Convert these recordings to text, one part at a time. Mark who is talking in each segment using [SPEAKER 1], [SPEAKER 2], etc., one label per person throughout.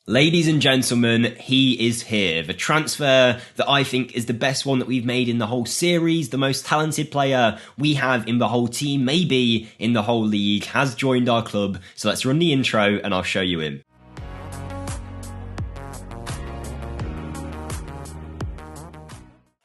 [SPEAKER 1] Ladies and gentlemen, he is here. The transfer that I think is the best one that we've made in the whole series, the most talented player we have in the whole team, maybe in the whole league, has joined our club. So let's run the intro and I'll show you him.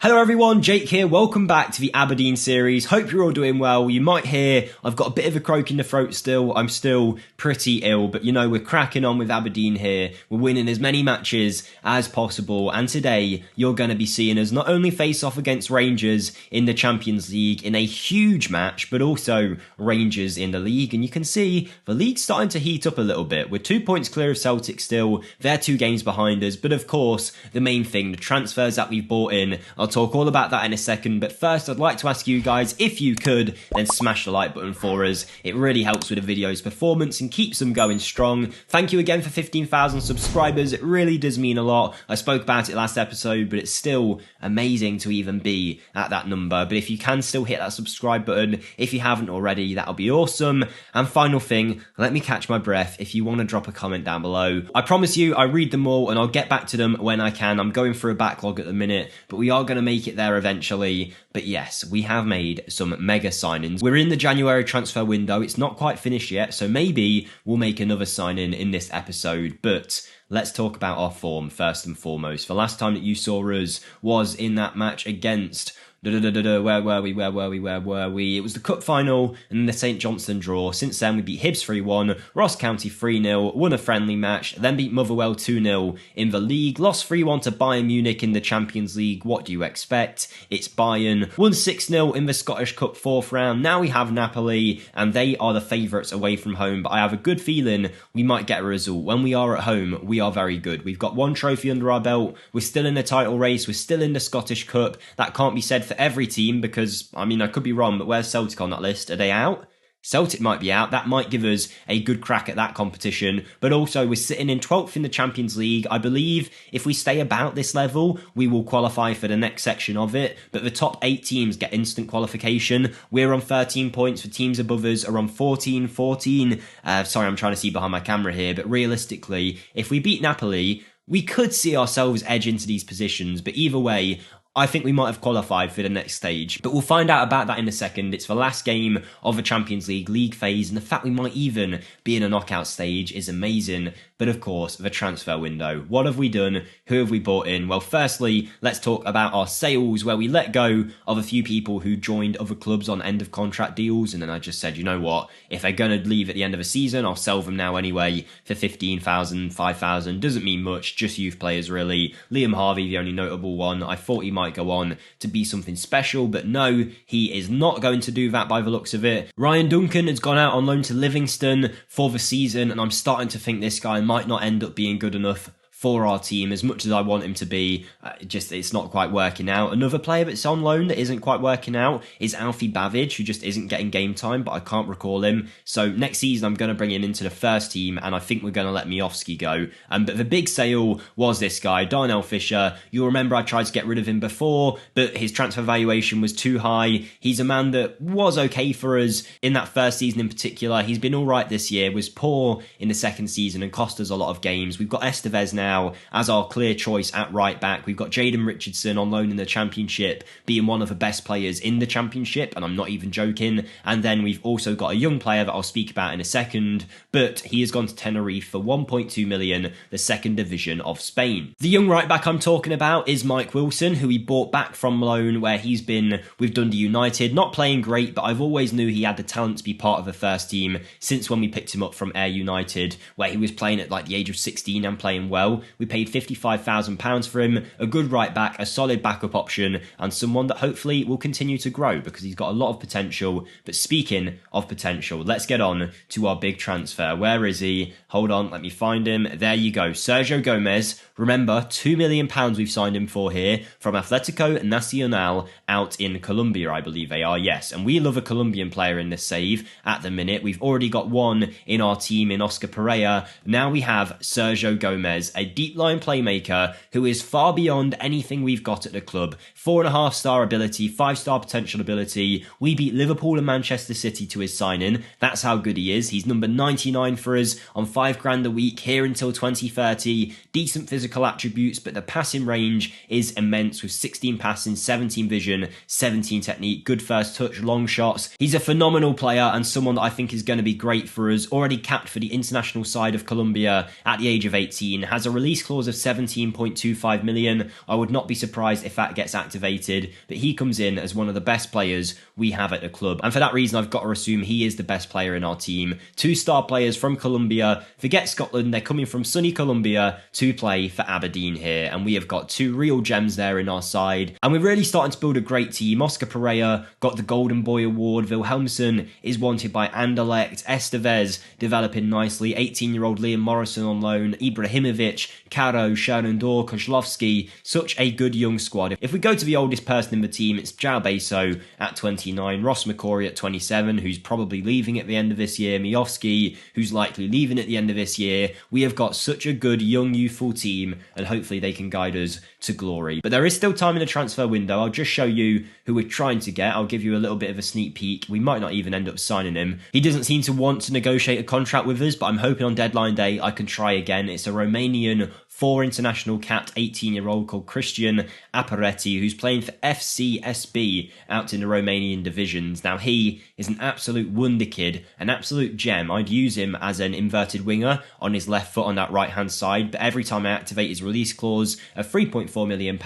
[SPEAKER 1] Hello everyone, Jake here, welcome back to the Aberdeen series. Hope you're all doing well. You might hear I've got a bit of a croak in the throat still. I'm still pretty ill, but you know, we're cracking on with Aberdeen here. We're winning as many matches as possible, and today you're going to be seeing us not only face off against Rangers in the Champions League in a huge match, but also Rangers in the league. And you can see the league's starting to heat up a little bit. We're 2 points clear of Celtic still. They're 2 games behind us, but of course, the main thing, the transfers that we've bought in, I'll talk all about that in a second, but first I'd like to ask you guys, if you could, then smash the like button for us. It really helps with the video's performance and keeps them going strong. Thank you again for 15,000 subscribers, it really does mean a lot. I spoke about it last episode, but it's still amazing to even be at that number. But if you can still hit that subscribe button, if you haven't already, that'll be awesome. And final thing, let me catch my breath. If you want to drop a comment down below, I promise you I read them all and I'll get back to them when I can. I'm going through a backlog at the minute, but we are going to make it there eventually. But yes, we have made some mega signings. We're in the January transfer window. It's not quite finished yet, so maybe we'll make another signing in this episode. But let's talk about our form first and foremost. The last time that you saw us was in that match against where were we? It was the cup final and the St Johnstone draw. Since then, we beat Hibs 3-1, Ross County 3-0, won a friendly match, then beat Motherwell 2-0 in the league, lost 3-1 to Bayern Munich in the Champions League. What do you expect? It's Bayern. Won 6-0 in the Scottish Cup 4th round. Now we have Napoli, and they are the favourites away from home, but I have a good feeling we might get a result. When we are at home, we are very good. We've got 1 trophy under our belt. We're still in the title race. We're still in the Scottish Cup. That can't be said for every team because, I mean, I could be wrong, but where's Celtic on that list? Are they out? Celtic might be out. That might give us a good crack at that competition. But also, we're sitting in 12th in the Champions League. I believe if we stay about this level, we will qualify for the next section of it. But the top 8 teams get instant qualification. We're on 13 points. The teams above us are on 14. Sorry, I'm trying to see behind my camera here. But realistically, if we beat Napoli, we could see ourselves edge into these positions. But either way, I think we might have qualified for the next stage, but we'll find out about that in a second. It's the last game of the Champions League phase, and the fact we might even be in a knockout stage is amazing. But of course, the transfer window. What have we done? Who have we bought in? Well, firstly, let's talk about our sales, where we let go of a few people who joined other clubs on end of contract deals, and then I just said, you know what, if they're going to leave at the end of a season, I'll sell them now anyway for 15,000, 5,000. Doesn't mean much, just youth players really. Liam Harvey, the only notable one. I thought he might go on to be something special, but no, he is not going to do that by the looks of it. Ryan Duncan has gone out on loan to Livingston for the season, and I'm starting to think this guy might not end up being good enough for our team as much as I want him to be. It's not quite working out. Another player that's on loan that isn't quite working out is Alfie Bavidge, who just isn't getting game time, but I can't recall him. So next season I'm going to bring him into the first team, and I think we're going to let Miofsky go. But the big sale was this guy, Darnell Fisher. You'll remember I tried to get rid of him before, but his transfer valuation was too high. He's a man that was okay for us in that first season in particular. He's been all right this year, was poor in the second season and cost us a lot of games. We've got Estevez now as our clear choice at right back. We've got Jaden Richardson on loan in the Championship, being one of the best players in the Championship, and I'm not even joking. And then we've also got a young player that I'll speak about in a second, but he has gone to Tenerife for 1.2 million, the second division of Spain. The young right back I'm talking about is Mike Wilson, who we bought back from loan, where he's been with Dundee United, not playing great, but I've always knew he had the talent to be part of the first team since when we picked him up from Ayr United, where he was playing at like the age of 16 and playing well. We paid £55,000 for him, a good right back, a solid backup option, and someone that hopefully will continue to grow because he's got a lot of potential. But speaking of potential, let's get on to our big transfer. Where is he? Hold on, let me find him. There you go, Sergio Gomez. Remember, £2 million we've signed him for here from Atletico Nacional out in Colombia, I believe they are, yes. And we love a Colombian player in this save at the minute. We've already got one in our team in Oscar Pereira. Now we have Sergio Gomez, a deep line playmaker who is far beyond anything we've got at the club. 4.5-star ability, 5-star potential ability. We beat Liverpool and Manchester City to his signing. That's how good he is. He's number 99 for us on £5 a week here until 2030. Decent physical attributes, but the passing range is immense with 16 passing, 17 vision, 17 technique, good first touch, long shots. He's a phenomenal player and someone that I think is going to be great for us. Already capped for the international side of Colombia at the age of 18. Has a release clause of 17.25 million. I would not be surprised if that gets activated, but he comes in as one of the best players we have at the club. And for that reason, I've got to assume he is the best player in our team. 2-star players from Colombia. Forget Scotland, they're coming from sunny Colombia to play for Aberdeen here. And we have got 2 real gems there in our side. And we're really starting to build a great team. Oscar Pereira got the Golden Boy Award. Wilhelmsen is wanted by Anderlecht. Estevez developing nicely. 18-year-old Liam Morrison on loan. Ibrahimovic, Caro, Sherendor, Kozlowski. Such a good young squad. If we go to the oldest person in the team, it's João Beso at 29, Ross McCrory at 27, who's probably leaving at the end of this year, Miofsky, who's likely leaving at the end of this year. We have got such a good young youthful team, and hopefully they can guide us to glory. But there is still time in the transfer window. I'll just show you who we're trying to get. I'll give you a little bit of a sneak peek. We might not even end up signing him. He doesn't seem to want to negotiate a contract with us, but I'm hoping on deadline day I can try again. It's a Romanian 4 international capped 18-year-old called Christian Aparetti, who's playing for FCSB out in the Romanian divisions. Now, he is an absolute wonder kid, an absolute gem. I'd use him as an inverted winger on his left foot on that right-hand side, but every time I activate his release clause of £3.4 million,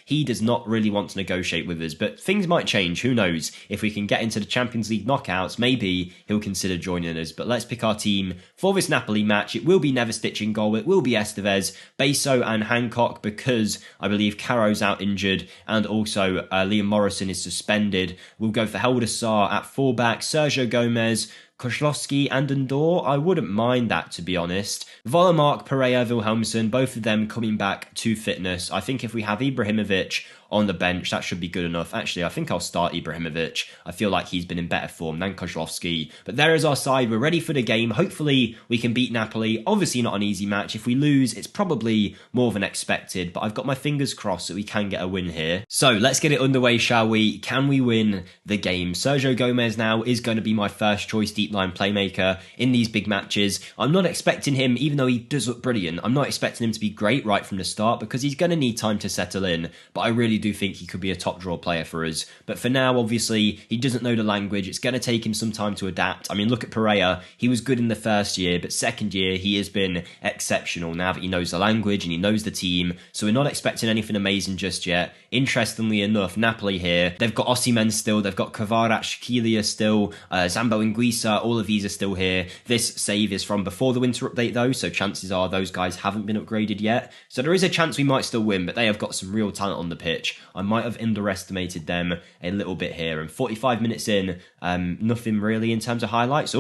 [SPEAKER 1] he does not really want to negotiate with us. But things might change, who knows? If we can get into the Champions League knockouts, maybe he'll consider joining us. But let's pick our team for this Napoli match. It will be Neverstitch in goal, it will be Estevez, Beso and Hancock, because I believe Caro's out injured and also Liam Morrison is suspended. We'll go for Helder at fullback, Sergio Gomez, Kozlowski and Ndor. I wouldn't mind that, to be honest. Volomark, Pereira, Wilhelmsen, both of them coming back to fitness. I think if we have Ibrahimovic on the bench, that should be good enough. Actually, I think I'll start Ibrahimovic. I feel like he's been in better form than Kozlowski. But there is our side. We're ready for the game. Hopefully, we can beat Napoli. Obviously, not an easy match. If we lose, it's probably more than expected. But I've got my fingers crossed that we can get a win here. So, let's get it underway, shall we? Can we win the game? Sergio Gomez now is going to be my first choice deep line playmaker in these big matches. I'm not expecting him, even though he does look brilliant, I'm not expecting him to be great right from the start because he's going to need time to settle in. But I really do think he could be a top draw player for us. But for now, obviously, he doesn't know the language. It's going to take him some time to adapt. I mean, look at Pereira. He was good in the first year, but second year, he has been exceptional now that he knows the language and he knows the team. So we're not expecting anything amazing just yet. Interestingly enough, Napoli here, they've got Osimhen still, they've got Kvaratskhelia still, Zambo Anguissa, all of these are still here. This save is from before the winter update though, so chances are those guys haven't been upgraded yet. So there is a chance we might still win, but they have got some real talent on the pitch. I might have underestimated them a little bit here. And 45 minutes in, nothing really in terms of highlights.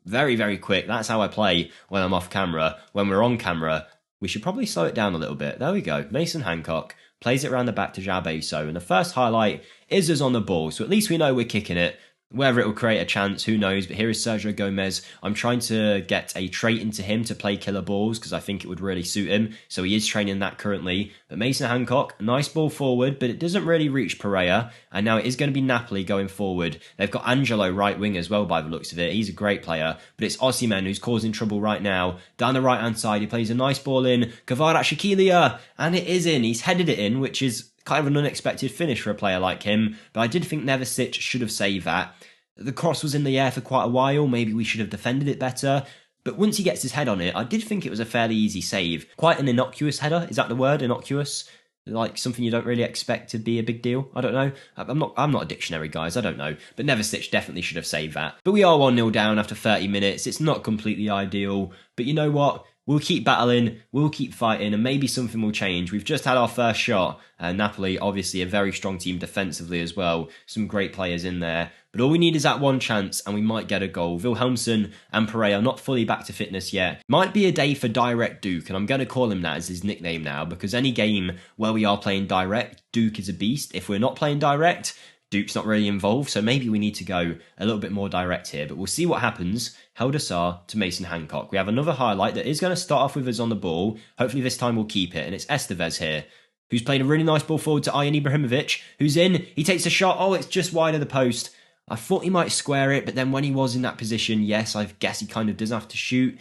[SPEAKER 1] Very, very quick. That's how I play when I'm off camera. When we're on camera, we should probably slow it down a little bit. There we go. Mason Hancock plays it around the back to João Beso. And the first highlight is us on the ball. So at least we know we're kicking it. Whether it will create a chance, who knows? But here is Sergio Gomez. I'm trying to get a trait into him to play killer balls because I think it would really suit him. So he is training that currently. But Mason Hancock, nice ball forward, but it doesn't really reach Pereira. And now it is going to be Napoli going forward. They've got Angelo right wing as well by the looks of it. He's a great player. But it's Osimhen who's causing trouble right now. Down the right-hand side, he plays a nice ball in. Kvaratskhelia, and it is in. He's headed it in, which is kind of an unexpected finish for a player like him, but I did think Neverstitch should have saved that. The cross was in the air for quite a while, maybe we should have defended it better, but once he gets his head on it, I did think it was a fairly easy save. Quite an innocuous header, is that the word, innocuous? Like something you don't really expect to be a big deal? I don't know. I'm not a dictionary, guys, I don't know. But Neverstitch definitely should have saved that. But we are 1-0 down after 30 minutes, it's not completely ideal, but you know what? We'll keep battling, we'll keep fighting, and maybe something will change. We've just had our first shot. Napoli, obviously a very strong team defensively as well. Some great players in there. But all we need is that one chance, and we might get a goal. Wilhelmsen and Pereira not fully back to fitness yet. Might be a day for Direct Duke, and I'm going to call him that as his nickname now, because any game where we are playing direct, Duke is a beast. If we're not playing direct, Duke's not really involved, so maybe we need to go a little bit more direct here, but we'll see what happens. Heldasar to Mason Hancock. We have another highlight that is going to start off with us on the ball. Hopefully this time we'll keep it, and it's Estevez here, who's played a really nice ball forward to Ian Ibrahimovic, who's in. He takes a shot. Oh, it's just wide of the post. I thought he might square it, but then when he was in that position, yes, I guess he kind of does have to shoot,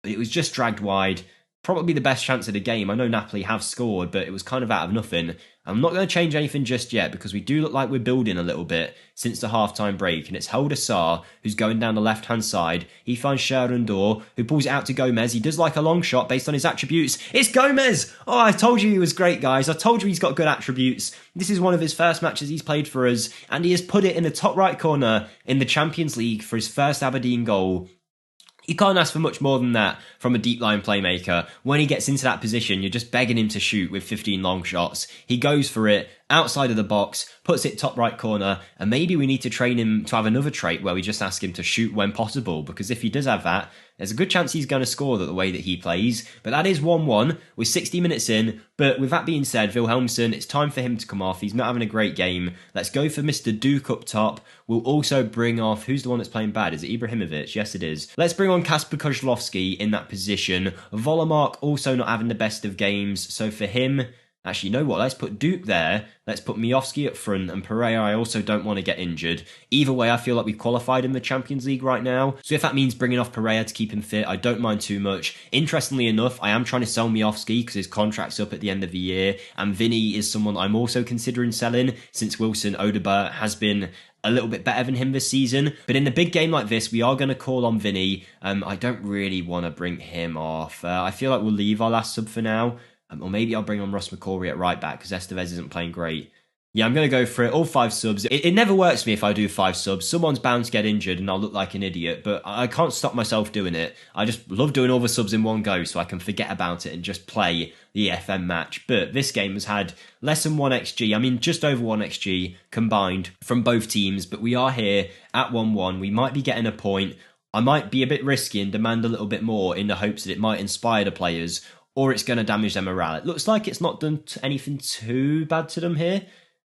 [SPEAKER 1] but it was just dragged wide. Probably the best chance of the game. I know Napoli have scored, but it was kind of out of nothing. I'm not going to change anything just yet because we do look like we're building a little bit since the halftime break. And it's Heldasar who's going down the left-hand side. He finds Sherundor, who pulls it out to Gomez. He does like a long shot based on his attributes. It's Gomez! Oh, I told you he was great, guys. I told you he's got good attributes. This is one of his first matches he's played for us, and he has put it in the top right corner in the Champions League for his first Aberdeen goal. You can't ask for much more than that from a deep line playmaker. When he gets into that position, you're just begging him to shoot with 15 long shots. He goes for it, outside of the box, puts it top right corner, and maybe we need to train him to have another trait where we just ask him to shoot when possible, because if he does have that, there's a good chance he's going to score the way that he plays. But that is 1-1. We're 60 minutes in, but with that being said, Wilhelmsson, it's time for him to come off. He's not having a great game. Let's go for Mr. Duke up top. We'll also bring off, who's the one that's playing bad? Is it Ibrahimovic? Yes, it is. Let's bring on Kasper Kozlowski in that position. Volomark also not having the best of games, so for him, actually, you know what? Let's put Duke there. Let's put Miofsky up front, and Pereira I also don't want to get injured. Either way, I feel like we've qualified in the Champions League right now. So if that means bringing off Pereira to keep him fit, I don't mind too much. Interestingly enough, I am trying to sell Miofsky because his contract's up at the end of the year, and Vinny is someone I'm also considering selling since Wilson Odobert has been a little bit better than him this season. But in a big game like this, we are going to call on Vinny. I don't really want to bring him off. I feel like we'll leave our last sub for now. Or maybe I'll bring on Ross McCrory at right back because Estevez isn't playing great. Yeah, I'm going to go for it. All 5 subs. It never works for me if I do 5 subs. Someone's bound to get injured and I'll look like an idiot, but I can't stop myself doing it. I just love doing all the subs in one go so I can forget about it and just play the FM match. But this game has had less than 1 XG. I mean, just over 1 XG combined from both teams, but we are here at 1-1. We might be getting a point. I might be a bit risky and demand a little bit more in the hopes that it might inspire the players, or it's going to damage their morale. It looks like it's not done anything too bad to them here.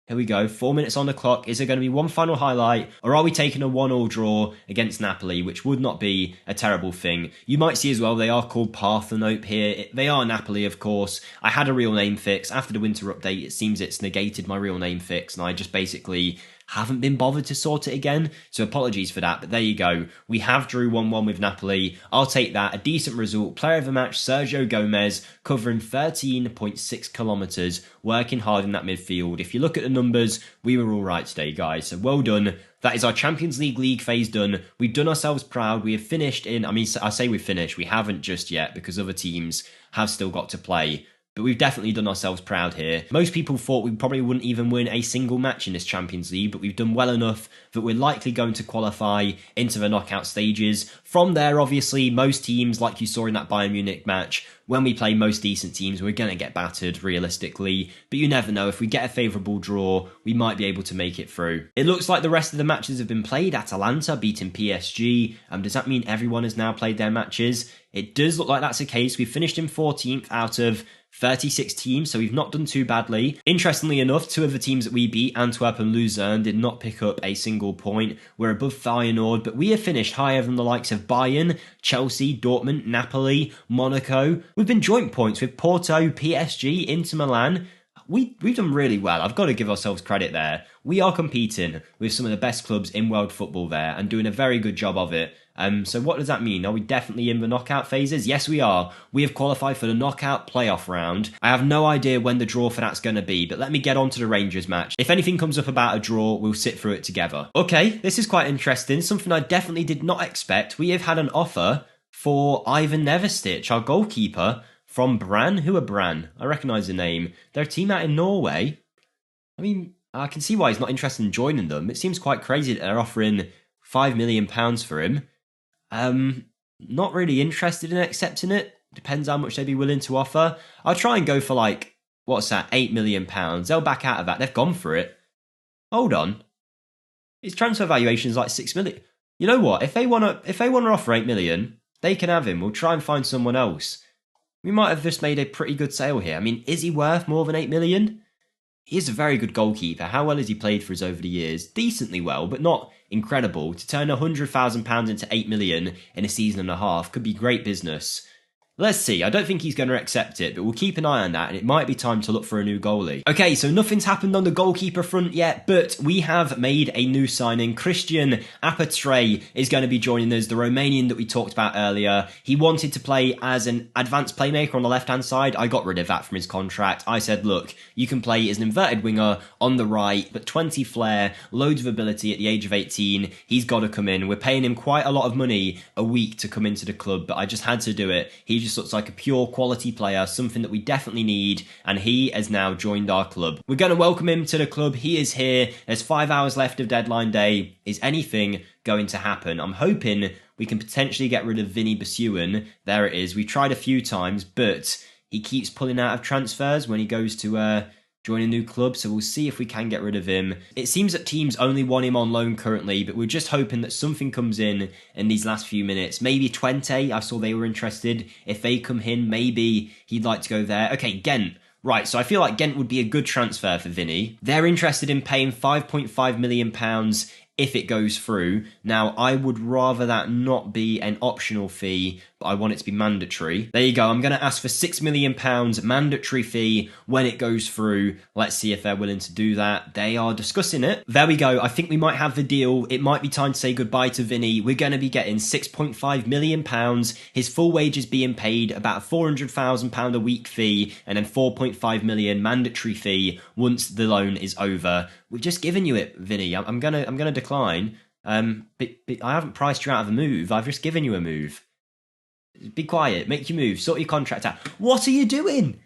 [SPEAKER 1] Here we go, 4 minutes on the clock. Is there going to be one final highlight, or are we taking a 1-1 draw against Napoli, which would not be a terrible thing? You might see as well, they are called Parthenope here. They are Napoli, of course. I had a real name fix. After the winter update, it seems it's negated my real name fix, and I just basically haven't been bothered to sort it again, so apologies for that, but there you go. We have drew 1-1 with Napoli. I'll take that. A decent result. Player of the match, Sergio Gomez, covering 13.6 kilometres, working hard in that midfield. If you look at the numbers, we were all right today, guys, so well done. That is our Champions League phase done. We've done ourselves proud. We have finished in, I say we've finished, we haven't just yet because other teams have still got to play. But we've definitely done ourselves proud here. Most people thought we probably wouldn't even win a single match in this Champions League, but we've done well enough that we're likely going to qualify into the knockout stages. From there, obviously, most teams, like you saw in that Bayern Munich match, when we play most decent teams, we're going to get battered realistically. But you never know. If we get a favourable draw, we might be able to make it through. It looks like the rest of the matches have been played. Atalanta beating PSG. Does that mean everyone has now played their matches? It does look like that's the case. We finished in 14th out of 36 teams, so we've not done too badly. Interestingly enough, 2 of the teams that we beat, Antwerp and Luzern, did not pick up a single point. We're above Feyenoord, but we have finished higher than the likes of Bayern, Chelsea, Dortmund, Napoli, Monaco. We've been joint points with Porto, PSG, Inter Milan. We've done really well. I've got to give ourselves credit there. We are competing with some of the best clubs in world football there and doing a very good job of it. So what does that mean? Are we definitely in the knockout phases? Yes, we are. We have qualified for the knockout playoff round. I have no idea when the draw for that's going to be, but let me get on to the Rangers match. If anything comes up about a draw, we'll sit through it together. Okay, this is quite interesting. Something I definitely did not expect. We have had an offer for Ivan Nevestich, our goalkeeper, from Brann. Who are Brann? I recognise the name. They're a team out in Norway. I mean, I can see why he's not interested in joining them. It seems quite crazy that they're offering £5 million for him. Not really interested in accepting it. Depends how much they'd be willing to offer. I'll try and go for like, what's that, £8 million. They'll back out of that. They've gone for it. Hold on. His transfer valuation is like 6 million. You know what? If they want to offer 8 million, they can have him. We'll try and find someone else. We might have just made a pretty good sale here. I mean, is he worth more than 8 million? He is a very good goalkeeper. How well has he played for us over the years? Decently well, but not incredible. To turn £100,000 into 8 million in a season and a half could be great business. Let's see, I don't think he's going to accept it, but we'll keep an eye on that, and it might be time to look for a new goalie. Okay, so nothing's happened on the goalkeeper front yet, but we have made a new signing. Christian Apatre is going to be joining us, the Romanian that we talked about earlier. He wanted to play as an advanced playmaker on the left-hand side. I got rid of that from his contract. I said, look, you can play as an inverted winger on the right, but 20 flair, loads of ability at the age of 18. He's got to come in. We're paying him quite a lot of money a week to come into the club, but I just had to do it. He just looks like a pure quality player, something that we definitely need, and he has now joined our club. We're going to welcome him to the club. He is here. There's 5 hours left of deadline day. Is anything going to happen? I'm hoping we can potentially get rid of Vinny Basuin. There it is. We tried a few times, but he keeps pulling out of transfers when he goes to join a new club, so we'll see if we can get rid of him. It seems that teams only want him on loan currently, but we're just hoping that something comes in these last few minutes. Maybe Twente, I saw they were interested. If they come in, maybe he'd like to go there. Okay, Ghent. Right, so I feel like Ghent would be a good transfer for Vinny. They're interested in paying £5.5 million if it goes through. Now, I would rather that not be an optional fee, but I want it to be mandatory. There you go. I'm going to ask for £6 million mandatory fee when it goes through. Let's see if they're willing to do that. They are discussing it. There we go. I think we might have the deal. It might be time to say goodbye to Vinny. We're going to be getting £6.5 million. His full wages being paid, about a £400,000 a week fee, and then £4.5 million mandatory fee once the loan is over. We're just giving you it, Vinny. I'm gonna decline. But I haven't priced you out of a move. I've just given you a move. Be quiet. Make your move. Sort your contract out. What are you doing?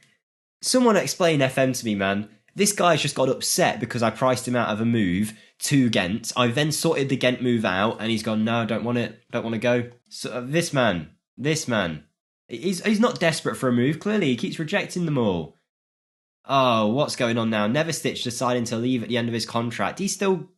[SPEAKER 1] Someone explain FM to me, man. This guy's just got upset because I priced him out of a move to Ghent. I then sorted the Ghent move out, and he's gone, no, I don't want it. Don't want to go. So this man. He's not desperate for a move. Clearly, he keeps rejecting them all. Oh, what's going on now? Neverstitch deciding to leave at the end of his contract. He's still...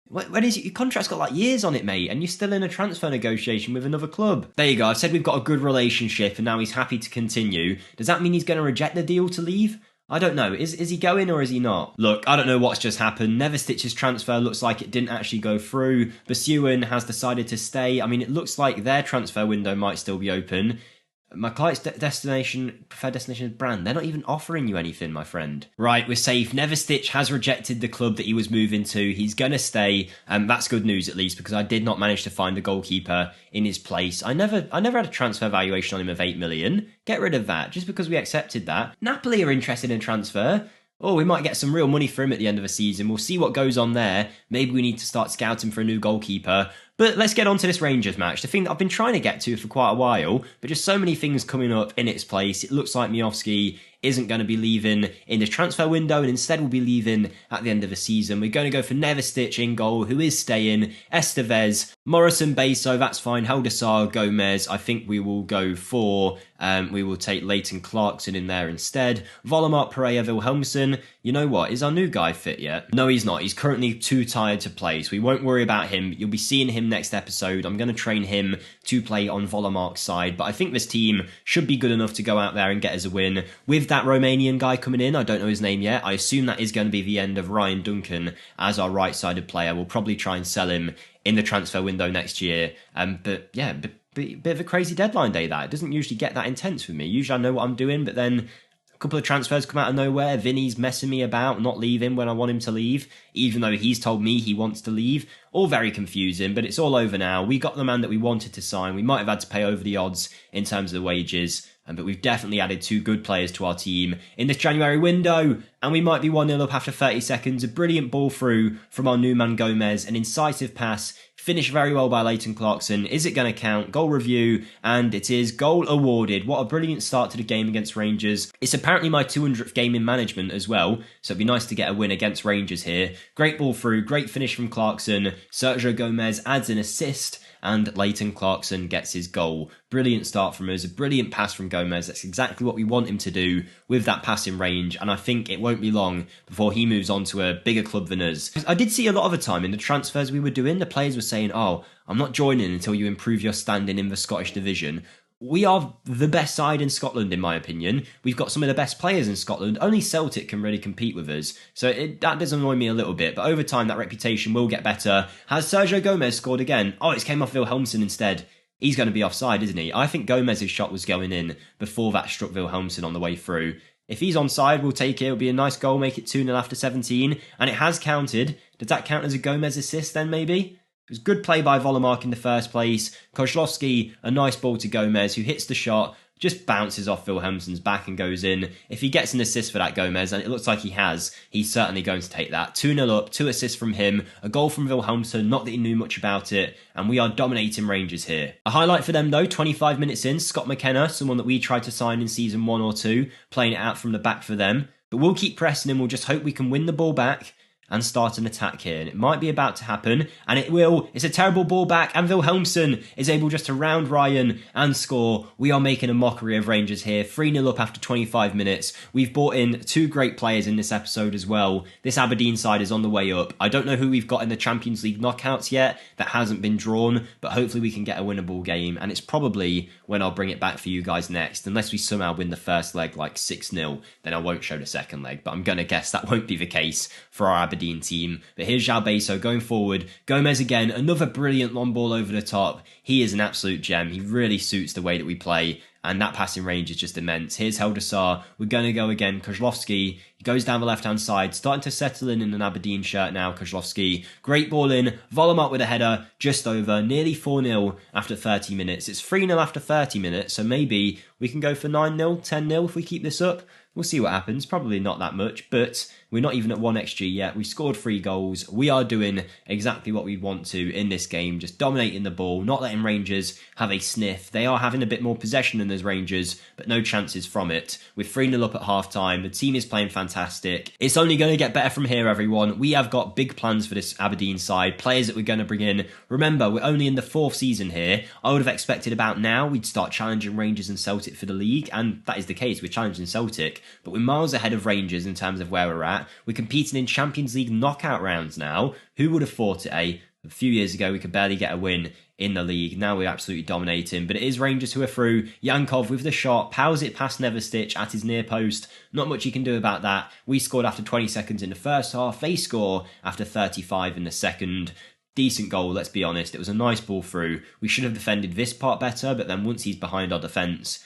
[SPEAKER 1] When is your contract's got like years on it, mate, and you're still in a transfer negotiation with another club. There you go. I've said we've got a good relationship, and now he's happy to continue. Does that mean he's going to reject the deal to leave? I don't know. Is he going or is he not? Look, I don't know what's just happened. Neverstitch's transfer looks like it didn't actually go through. Basuin has decided to stay. I mean, it looks like their transfer window might still be open. My client's preferred destination is brand. They're not even offering you anything, my friend. Right, we're safe. Neverstitch has rejected the club that he was moving to. He's going to stay. That's good news, at least, because I did not manage to find a goalkeeper in his place. I never had a transfer valuation on him of 8 million. Get rid of that, just because we accepted that. Napoli are interested in transfer. Oh, we might get some real money for him at the end of the season. We'll see what goes on there. Maybe we need to start scouting for a new goalkeeper. But let's get on to this Rangers match. The thing that I've been trying to get to for quite a while, but just so many things coming up in its place. It looks like Miovski isn't going to be leaving in the transfer window, and instead will be leaving at the end of the season. We're going to go for Neverstitch in goal, who is staying. Estevez, Morrison, Beso, that's fine. Heldasar, Gomez. I think we will go for... we will take Leighton Clarkson in there instead. Volomart, Pereira, Wilhelmsen. You know what? Is our new guy fit yet? No, he's not. He's currently too tired to play, so we won't worry about him. You'll be seeing him next episode. I'm going to train him to play on Volomark's side, but I think this team should be good enough to go out there and get us a win. With that Romanian guy coming in, I don't know his name yet. I assume that is going to be the end of Ryan Duncan as our right-sided player. We'll probably try and sell him in the transfer window next year. But yeah, bit of a crazy deadline day that. It doesn't usually get that intense for me. Usually I know what I'm doing, but then a couple of transfers come out of nowhere. Vinny's messing me about, not leaving when I want him to leave, even though he's told me he wants to leave. All very confusing, but it's all over now. We got the man that we wanted to sign. We might have had to pay over the odds in terms of the wages, but we've definitely added 2 good players to our team in this January window, and we might be 1-0 up after 30 seconds. A brilliant ball through from our new man Gomez, an incisive pass, finished very well by Leighton Clarkson. Is it going to count? Goal review, and it is goal awarded. What a brilliant start to the game against Rangers. It's apparently my 200th game in management as well, so it'd be nice to get a win against Rangers here. Great ball through, great finish from Clarkson. Sergio Gomez adds an assist, and Leighton Clarkson gets his goal. Brilliant start from us, a brilliant pass from Gomez. That's exactly what we want him to do with that passing range, and I think it won't be long before he moves on to a bigger club than us. I did see a lot of the time in the transfers we were doing, the players were saying, oh, I'm not joining until you improve your standing in the Scottish division. we are the best side in Scotland, in my opinion. We've got some of the best players in Scotland. Only Celtic can really compete with us. So that does annoy me a little bit. But over time, that reputation will get better. Has Sergio Gomez scored again? Oh, it's came off Wilhelmsson instead. He's going to be offside, isn't he? I think Gomez's shot was going in before that struck Wilhelmsson on the way through. If he's onside, we'll take it. It'll be a nice goal, make it 2-0 after 17. And it has counted. Does that count as a Gomez assist then, maybe? It was good play by Volomark in the first place. Kozlowski, a nice ball to Gomez, who hits the shot, just bounces off Wilhelmsson's back and goes in. If he gets an assist for that Gomez, and it looks like he has, he's certainly going to take that. 2-0 up, 2 assists from him, a goal from Wilhelmsson, not that he knew much about it, and we are dominating Rangers here. A highlight for them though, 25 minutes in, Scott McKenna, someone that we tried to sign in season 1 or 2, playing it out from the back for them. But we'll keep pressing him, we'll just hope we can win the ball back and start an attack here. And it might be about to happen, and it will. It's a terrible ball back, and Wilhelmsson is able just to round Ryan and score. We are making a mockery of Rangers here. 3-0 up after 25 minutes. We've brought in 2 great players in this episode as well. This Aberdeen side is on the way up. I don't know who we've got in the Champions League knockouts yet that hasn't been drawn, but hopefully we can get a winnable game, and it's probably when I'll bring it back for you guys next. Unless we somehow win the first leg like 6-0, then I won't show the second leg, but I'm going to guess that won't be the case for our Aberdeen team. But here's João Beso going forward. Gomez again, another brilliant long ball over the top. He is an absolute gem. He really suits the way that we play, and that passing range is just immense. Here's Heldasar. We're going to go again. Kozlowski, he goes down the left-hand side, starting to settle in an Aberdeen shirt now, Kozlowski. Great ball in. Volomark with a header, just over. Nearly 4-0 after 30 minutes. It's 3-0 after 30 minutes, so maybe we can go for 9-0, 10-0 if we keep this up. We'll see what happens. Probably not that much, but we're not even at 1xG yet. We scored 3 goals. We are doing exactly what we want to in this game, just dominating the ball, not letting Rangers have a sniff. They are having a bit more possession than those Rangers, but no chances from it. With 3-0 up at half-time, the team is playing fantastic. It's only going to get better from here, everyone. We have got big plans for this Aberdeen side, players that we're going to bring in. Remember, we're only in the 4th season here. I would have expected about now we'd start challenging Rangers and Celtic for the league, and that is the case. We're challenging Celtic, but we're miles ahead of Rangers in terms of where we're at. We're competing in Champions League knockout rounds now. Who would have thought it, eh? A few years ago, we could barely get a win in the league. Now we're absolutely dominating. But it is Rangers who are through. Yankov with the shot, powers it past Neverstitch at his near post. Not much you can do about that. We scored after 20 seconds in the first half. They score after 35 in the second. Decent goal, let's be honest. It was a nice ball through. We should have defended this part better, but then once he's behind our defence,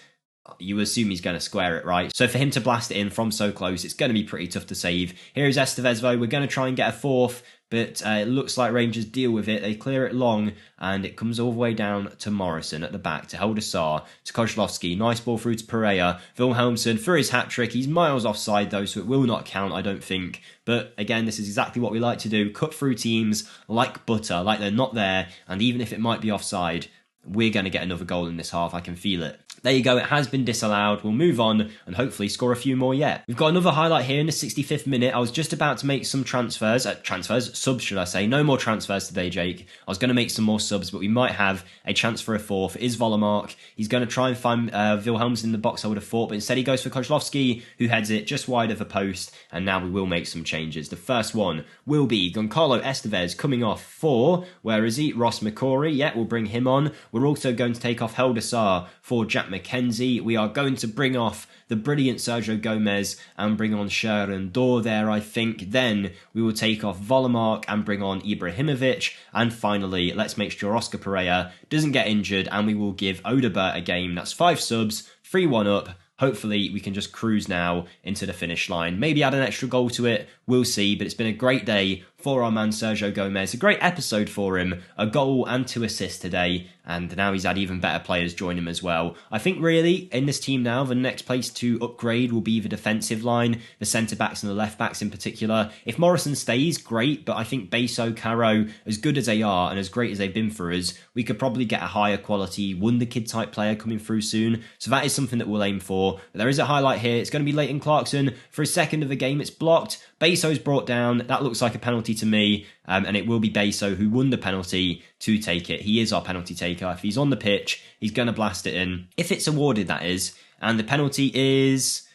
[SPEAKER 1] you assume he's going to square it, right? So for him to blast it in from so close, it's going to be pretty tough to save. Here's Estevez, though. We're going to try and get a 4th, but it looks like Rangers deal with it. They clear it long, and it comes all the way down to Morrison at the back, to Heldasar, to Kozlowski. Nice ball through to Pereira. Wilhelmsson for his hat-trick. He's miles offside, though, so it will not count, I don't think. But again, this is exactly what we like to do. Cut through teams like butter, like they're not there, and even if it might be offside, we're going to get another goal in this half. I can feel it. There you go, it has been disallowed. We'll move on and hopefully score a few more yet. We've got another highlight here in the 65th minute. I was just about to make some subs should I say. No more transfers today, Jake. I was going to make some more subs, but we might have a chance for a 4th. It is Volomark. He's going to try and find Wilhelms in the box, I would have thought, but instead he goes for Kozlowski, who heads it just wide of the post, and now we will make some changes. The first one will be Goncalo Estevez coming off for, where is he? Ross McCrory. Yeah, we'll bring him on. We're also going to take off Heldasar for Jack McKenzie. We are going to bring off the brilliant Sergio Gomez and bring on Sharon Dor there, I think. Then we will take off Volomark and bring on Ibrahimovic. And finally, let's make sure Oscar Pereira doesn't get injured, and we will give Oderbert a game. That's 5 subs, 3-1 up. Hopefully we can just cruise now into the finish line. Maybe add an extra goal to it. We'll see. But it's been a great day for our man Sergio Gomez. A great episode for him. A goal and 2 assists today. And now he's had even better players join him as well. I think really in this team now, the next place to upgrade will be the defensive line, the centre-backs and the left-backs in particular. If Morrison stays, great, but I think Beso, Caro, as good as they are and as great as they've been for us, we could probably get a higher quality wonder kid type player coming through soon. So that is something that we'll aim for. But there is a highlight here. It's going to be Leighton Clarkson. For his second of the game, it's blocked. Beso's brought down. That looks like a penalty to me. And it will be Beso who won the penalty to take it. He is our penalty taker. If he's on the pitch, he's going to blast it in. If it's awarded, that is. And the penalty is...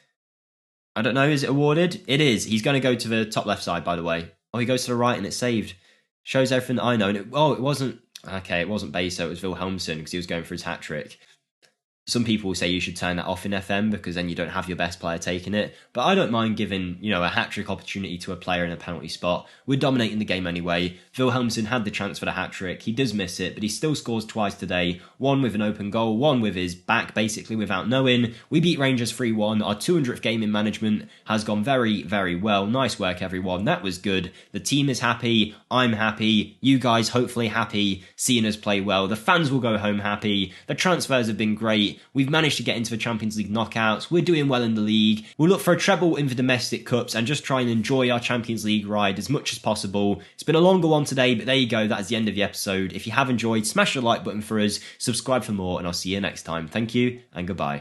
[SPEAKER 1] I don't know, is it awarded? It is. He's going to go to the top left side, by the way. Oh, he goes to the right and it's saved. Shows everything that I know. And it wasn't... Okay, it wasn't Beso, it was Wilhelmsson because he was going for his hat-trick. Some people will say you should turn that off in FM because then you don't have your best player taking it. But I don't mind giving, a hat-trick opportunity to a player in a penalty spot. We're dominating the game anyway. Wilhelmsen had the chance for the hat-trick. He does miss it, but he still scores twice today. One with an open goal, one with his back basically without knowing. We beat Rangers 3-1. Our 200th game in management has gone very, very well. Nice work, everyone. That was good. The team is happy. I'm happy. You guys hopefully happy seeing us play well. The fans will go home happy. The transfers have been great. We've managed to get into the Champions League knockouts. We're doing well in the league. We'll look for a treble in the domestic cups and just try and enjoy our Champions League ride as much as possible. It's been a longer one today, but there you go. That is the end of the episode. If you have enjoyed, smash the like button for us, subscribe for more, and I'll see you next time. Thank you and goodbye.